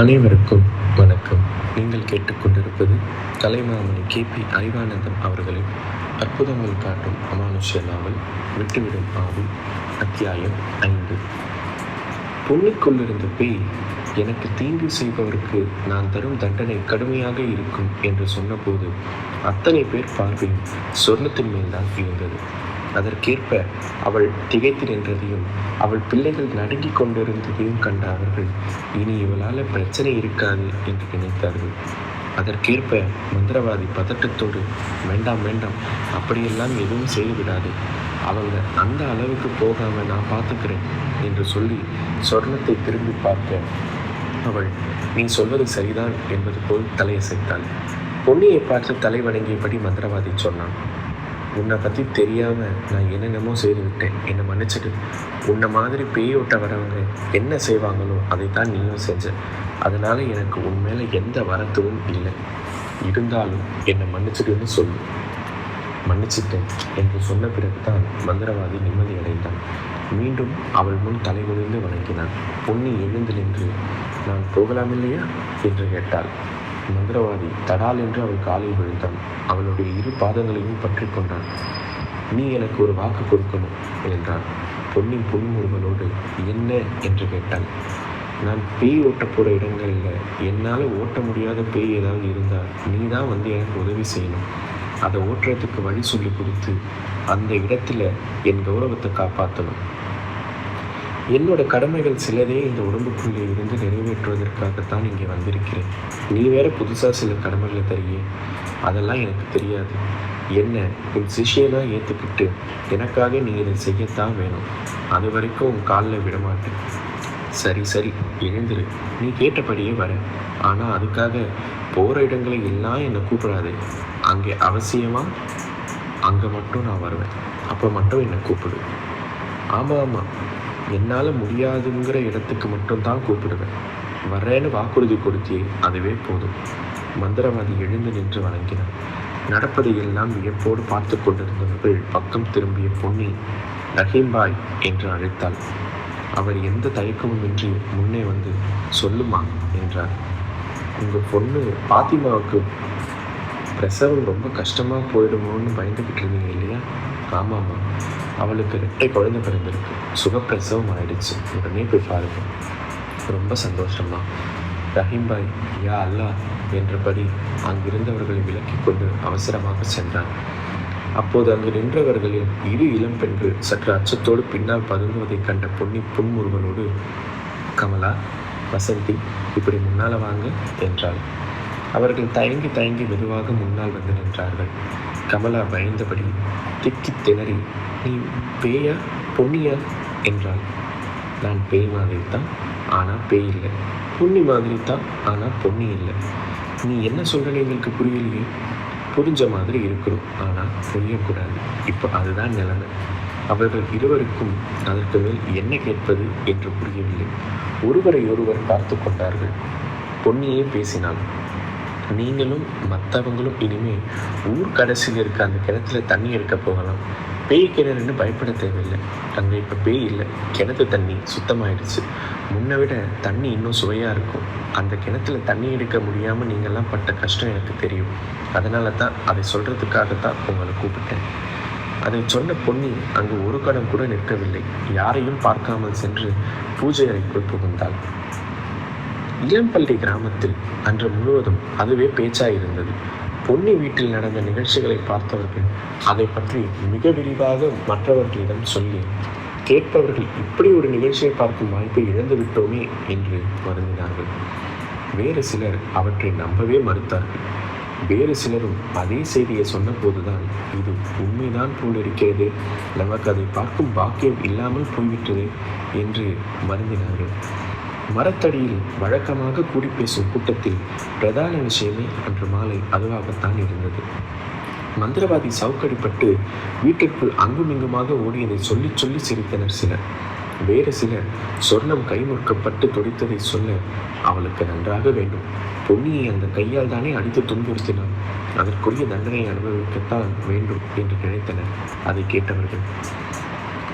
அனைவருக்கும் வணக்கம். நீங்கள் கேட்டுக்கொண்டிருப்பது கலைமாமணி KP அறிவானந்தம் அவர்களின் அற்புதங்கள் காட்டும் அமானுஷ்ய நாவல் விட்டுவிடும் ஆவி, அத்தியாயம் 5. பொன்னிக்குள்ளிருந்த பேய் எனக்கு தீங்கு செய்பவருக்கு நான் தரும் தண்டனை கடுமையாக இருக்கும் என்று சொன்னபோது அத்தனை பேர் பார்வையும் சொர்ணத்தின் மேல்தான் இருந்தது. அதற்கேற்ப அவள் திகைத்து நின்றதையும் அவள் பிள்ளைகள் நடுங்கிக் கொண்டிருந்ததையும் கண்ட அவர்கள் இனி இவளால் பிரச்சனை இருக்காது என்று நினைத்தார்கள். அதற்கேற்ப மந்திரவாதி பதட்டத்தோடு, வேண்டாம் வேண்டாம், அப்படியெல்லாம் எதுவும் செய்து விடாது, அவங்க அந்த அளவுக்கு போகாம நான் பார்த்துக்கிறேன் என்று சொல்லி சொர்ணத்தை திரும்பி பார்க்க அவள் நீ சொல்வது சரிதான் என்பது போல் தலையசைத்தாள். பொன்னியை பார்த்து தலை வணங்கியபடி மந்திரவாதி சொன்னான், உன்னை பற்றி தெரியாமல் நான் என்னென்னமோ செய்து விட்டேன், என்னை மன்னிச்சிடு. உன்னை மாதிரி பேயோட்ட வரவங்க என்ன செய்வாங்களோ அதைத்தான் நீயும் செஞ்ச. அதனால் எனக்கு உன் மேலே எந்த வருத்தமும் இல்லை. இருந்தாலும் என்னை மன்னிச்சிடுன்னு சொல்லு. மன்னிச்சிட்டேன் என்று சொன்ன பிறகுதான் மந்திரவாதி நிம்மதி அடைந்தான். மீண்டும் அவள் முன் தலைகுனிந்து வணங்கினான். பொன்னி எழுந்து நின்று, நான் போகலாமில்லையா என்று கேட்டாள். மந்திரவாதி தடால் என்று அவள் காலில் விழுந்தான். அவளுடைய இரு பாதங்களையும் பற்றி கொண்டான். நீ எனக்கு ஒரு வாக்கு கொடுக்கணும் என்றான். பொன்னி புன்முறுவலோடு என்ன என்று கேட்டாள். நான் பேய் ஓட்ட போகிற இடங்களில் என்னால் ஓட்ட முடியாத பேய் ஏதாவது இருந்தால் நீ தான் வந்து எனக்கு உதவி செய்யணும். அதை ஓட்டுறதுக்கு வழி சொல்லி கொடுத்து அந்த இடத்துல என் கௌரவத்தை காப்பாற்றணும். என்னோட கடமைகள் சிலதே இந்த உடம்புக்குள்ளே இருந்து நிறைவேற்றுவதற்காகத்தான் இங்கே வந்திருக்கிறேன். நீ வேற புதுசாக சில கடமைகளை தரியே, அதெல்லாம் எனக்கு தெரியாது. என்ன உன் சிஷியனாக ஏற்றுக்கிட்டு எனக்காக நீ இதை செய்யத்தான் வேணும். அது வரைக்கும் உன் காலில் விடமாட்டேன். சரி சரி, எழுந்துரு, நீ கேட்டபடியே வர. ஆனால் அதுக்காக போகிற இடங்களை எல்லாம் என்னை கூப்பிடாது. அங்கே அவசியமாக அங்கே மட்டும் நான் வருவேன். அப்போ மட்டும் என்னை கூப்பிடு. ஆமாம் ஆமாம், என்னால் முடியாதுங்கிற இடத்துக்கு மட்டும்தான் கூப்பிடுவேன். வர்றேன்னு வாக்குறுதி கொடுத்தே, அதுவே போதும். மந்திரவாதி எழுந்து நின்று வணங்கினான். நடப்பதை எல்லாம் வியப்போடு பார்த்து கொண்டிருந்தவர்கள் பக்கம் திரும்பிய பொன்னி ரஹீம்பாய் என்று அழைத்தாள். அவர் எந்த தயக்கமுமின்றி முன்னே வந்து, சொல்லுமா என்றார். உங்கள் பொண்ணு பாத்திமாவுக்கு பிரசவம் ரொம்ப கஷ்டமாக போயிடுமோன்னு பயந்துக்கிட்டு இருந்தீங்க இல்லையா? ஆமாம்மா, அவளுக்கு 2 குழந்தை பிறந்திருக்கு. சுகப்பிரசவம் ஆயிடுச்சு. உடனே போய் பாருங்க. ரொம்ப சந்தோஷமா. ரஹீம்பாய் யா அல்லா என்றபடி அங்கிருந்தவர்களை விலக்கி கொண்டு அவசரமாக சென்றார். அப்போது அங்கு நின்றவர்களில் 2 இளம் பெண்கள் சற்று அச்சத்தோடு பின்னால் பதுங்குவதைக் கண்ட பொன்னி புன்முறுவலோடு, கமலா, வசந்தி, இப்படி முன்னால் வாங்க என்றாள். அவர்கள் தயங்கி தயங்கி மெதுவாக முன்னால் வந்து நின்றார்கள். கமலா பயந்தபடி திக்கி திணறி, நீ பேயா பொன்னியா என்றாள். நான் பேய் மாதிரி தான், ஆனால் பேய் இல்லை. பொன்னி மாதிரி தான், ஆனால் பொன்னி இல்லை. நீ என்ன சொல்கிறேன்னு எங்களுக்கு புரியலையே. புரிஞ்ச மாதிரி இருக்கணும், ஆனால் புரியக்கூடாது. இப்போ அதுதான் நிலைமை. அவர்கள் இருவருக்கும் அதற்கு மேல் என்ன கேட்பது என்று புரியவில்லை. ஒருவரை ஒருவர் பார்த்து கொண்டார்கள். பொன்னியே பேசினாள். நீங்களும் மற்றவங்களும் இனிமேல் ஊர் கடைசியில் இருக்க அந்த கிணத்துல தண்ணி எடுக்க போகலாம். பேய் கிணறுன்னு பயப்பட தேவையில்லை. அங்கே இப்போ பேய் இல்லை, கிணத்து தண்ணி சுத்தமாயிடுச்சு. முன்னை விட தண்ணி இன்னும் சுவையாக இருக்கும். அந்த கிணத்துல தண்ணி எடுக்க முடியாமல் நீங்கள்லாம் பட்ட கஷ்டம் எனக்கு தெரியும். அதனால தான் அதை சொல்கிறதுக்காகத்தான் உங்களை கூப்பிட்டேன். அதை சொன்ன பொன்னி அங்கு ஒரு கணம் கூட நிற்கவில்லை. யாரையும் பார்க்காமல் சென்று பூஜை அறைக்குள் புகுந்தாள். இளம்பள்ளி கிராமத்தில் அன்று முழுவதும் அதுவே பேச்சாயிருந்தது. பொன்னி வீட்டில் நடந்த நிகழ்ச்சிகளை பார்த்தவர்கள் அதை பற்றி மிக விரிவாக மற்றவர்களிடம் சொல்லி, கேட்பவர்கள் இப்படி ஒரு நிகழ்ச்சியை பார்க்கும் வாய்ப்பை இழந்து விட்டோமே என்று வருந்தினார்கள். வேறு சிலர் அவற்றை நம்பவே மறுத்தார்கள். வேறு சிலரும் அதே செய்தியை சொன்ன போதுதான், இது உண்மைதான் போல் இருக்கிறது, நமக்கு அதை பார்க்கும் பாக்கியம் இல்லாமல் போய்விட்டது என்று வருந்தினார்கள். மரத்தடியில் வழக்கமாக கூடி பேசும் கூட்டத்தில் பிரதான விஷயமே அன்று மாலை அதுவாகத்தான் இருந்தது. மந்திரவாதி சவுக்கடிப்பட்டு வீட்டிற்குள் அங்குமிங்குமாக ஓடியதை சொல்லி சொல்லி சிரித்தனர் சிலர். வேறு சிலர் சொர்ணம் கைமுறுக்கப்பட்டு துடித்ததை சொல்ல, அவளுக்கு நன்றாக வேண்டும், பொன்னியை அந்த கையால் தானே அடித்து துன்புறுத்தினார், அதற்குரிய தண்டனை அனுபவிக்கத்தான் வேண்டும் என்று நினைத்தனர். அதை கேட்டவர்கள்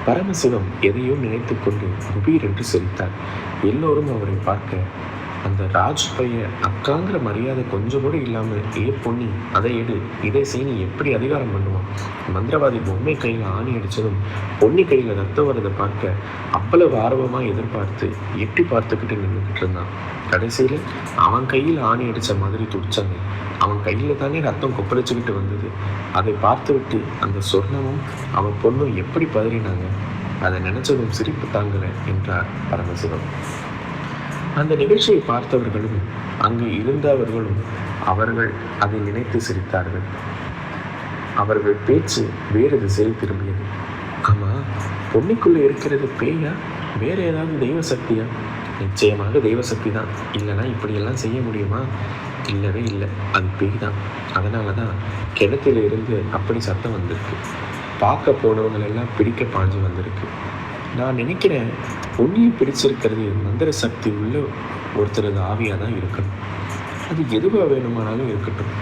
பரமசிவம் எதையோ நினைத்து கொண்டு குபீர் என்று சிரித்தார். எல்லோரும் அவரை பார்க்க, அந்த ராஜ் பையன் அக்காங்கிற மரியாதை கொஞ்சம் கூட இல்லாமல், ஏ பொன்னி அதை எடு, இதை செய்ய எப்படி அதிகாரம் பண்ணுவான்? மந்திரவாதி பொம்மை கையில் ஆணி அடித்ததும் பொன்னி கையில் ரத்தம் வரதை பார்க்க அவ்வளவு ஆர்வமாக எதிர்பார்த்து எட்டி பார்த்துக்கிட்டு நின்றுக்கிட்டு இருந்தான். கடைசியில் அவன் கையில் ஆணி அடித்த மாதிரி துடிச்சாங்க. அவன் கையில் தானே ரத்தம் கொப்பளிச்சுக்கிட்டு வந்தது. அதை பார்த்து விட்டு அந்த சொர்ணமும் அவன் பொண்ணும் எப்படி பதறினாங்க. அதை நினைச்சதும் சிரிப்பு தாங்கலை என்றார் பரமசிவம். அந்த நிகழ்ச்சியை பார்த்தவர்களும் அங்கு இருந்தவர்களும் அவர்கள் அதை நினைத்து சிரித்தார்கள். அவர்கள் பேச்சு வேறு திசையில் திரும்பியது. ஆமா, பொன்னிக்குள்ள இருக்கிறது பேயா, வேற ஏதாவது தெய்வ சக்தியா? நிச்சயமாக தெய்வ சக்தி தான், இல்லைன்னா இப்படியெல்லாம் செய்ய முடியுமா? இல்லவே இல்லை, அது பேய் தான். அதனால தான் கிணத்துல இருந்து அப்படி சத்தம் வந்திருக்கு. பார்க்க போனவங்களெல்லாம் பிடிக்க பாஞ்சு வந்திருக்கு. நான் நினைக்கிறேன் பொன்னியை பிடிச்சிருக்கிறது மந்திர சக்தி உள்ள ஒருத்தரது ஆவியாக தான் இருக்கணும். அது எதுவாக வேணுமானாலும் இருக்கட்டும்.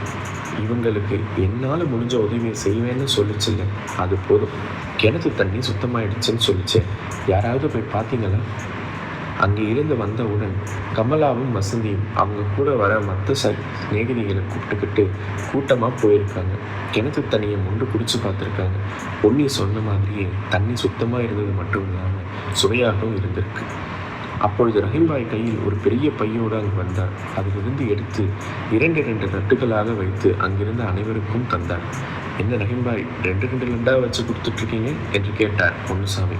இவங்களுக்கு என்னால் முடிஞ்ச உதவியை செய்வேன்னு சொல்லிச்சில்ல, அது போதும். கிணத்து தண்ணி சுத்தமாயிடுச்சுன்னு சொல்லிச்சேன். யாராவது போய் பார்த்தீங்களா? அங்கே இருந்து வந்தவுடன் கமலாவும் வசந்தியும் அவங்க கூட வர மற்ற சிநேகிதிகளை கூப்பிட்டுக்கிட்டு கூட்டமாக போயிருக்காங்க. கிணத்து தண்ணியை மொண்டு குடிச்சு பார்த்துருக்காங்க. பொன்னி சொன்ன மாதிரியே தண்ணி சுத்தமாக இருந்தது மட்டும் இல்லாமல் சுவையாகவும் இருந்திருக்கு. அப்பொழுது ரஹீம்பாய் கையில் ஒரு பெரிய பையோடு அங்கு வந்தார். அதிலிருந்து எடுத்து 2 நட்டுகளாக வைத்து அங்கிருந்த அனைவருக்கும் தந்தார். என்ன ரஹீம்பாய், 2 லட்டாக வச்சு கொடுத்துட்ருக்கீங்க என்று கேட்டார் பொன்னுசாமி.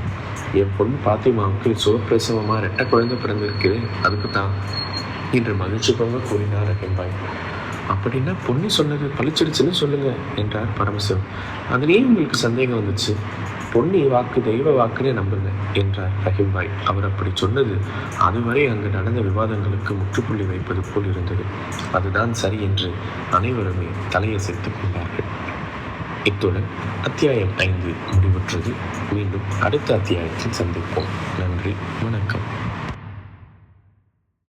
என் பொண்ணு பாத்திமாவுக்கு சுகப்பிரசவமாக 2 குழந்தை பிறந்திருக்குது, அதுக்கு தான் என்று மகிழ்ச்சி போக கூறினார் ரஹீம்பாய். அப்படின்னா பொன்னி சொன்னது பழிச்சிடுச்சுன்னு சொல்லுங்க என்றார் பரமசிவம். அதுலேயே உங்களுக்கு சந்தேகம் வந்துச்சு? பொன்னி வாக்கு தெய்வ வாக்குன்னு நம்புங்க என்றார் ரஹீம்பாய். அவர் அப்படி சொன்னது அதுவரை அங்கு நடந்த விவாதங்களுக்கு முற்றுப்புள்ளி வைப்பது போல் இருந்தது. அதுதான் சரி என்று அனைவருமே தலையசைத்துக் கொண்டார்கள். இத்துடன் அத்தியாயம் 5 முடிவுற்றது. மீண்டும் அடுத்த அத்தியாயத்தில் சந்திப்போம். நன்றி, வணக்கம்.